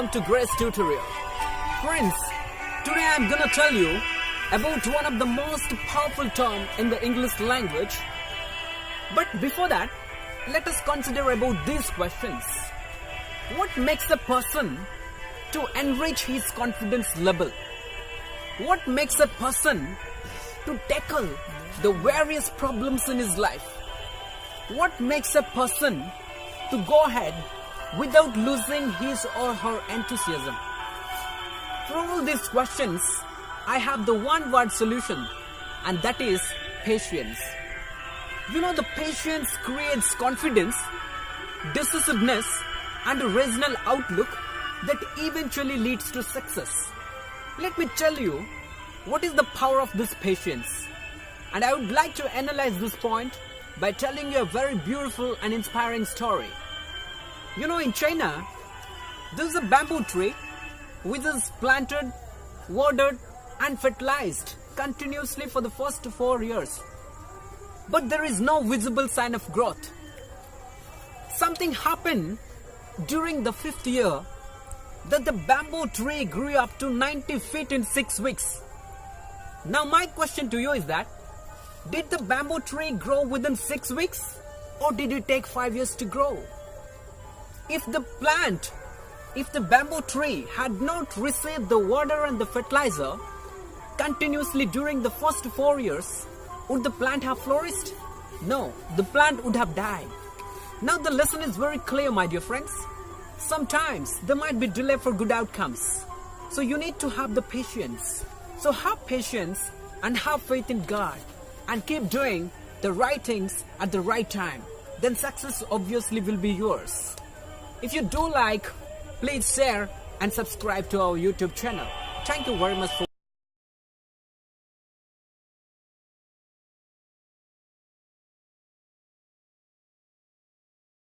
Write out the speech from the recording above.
welcome to Grace Tutorial. Friends, today I'm gonna tell you about one of the most powerful terms in the English language. But before that, let us consider about these questions. What makes a person to enrich his confidence level? What makes a person to tackle the various problems in his life? What makes a person to go ahead without losing his or her enthusiasm? For all these questions, I have the one-word solution, and that is patience. You know, the patience creates confidence, decisiveness, and a rational outlook that eventually leads to success. Let me tell you what is the power of this patience. And I would like to analyze this point by telling you a very beautiful and inspiring story. You know, in China, there is a bamboo tree which is planted, watered, and fertilized continuously for the first 4 years. But there is no visible sign of growth. Something happened during the 5th year that the bamboo tree grew up to 90 feet in 6 weeks. Now my question to you is that, did the bamboo tree grow within 6 weeks, or did it take 5 years to grow? If the bamboo tree had not received the water and the fertilizer continuously during the first 4 years, would the plant have flourished? No, the plant would have died. Now the lesson is very clear, my dear friends. Sometimes there might be delay for good outcomes. So you need to have the patience. So have patience and have faith in God and keep doing the right things at the right time. Then success obviously will be yours. If you do like, please share and subscribe to our YouTube channel. Thank you very much for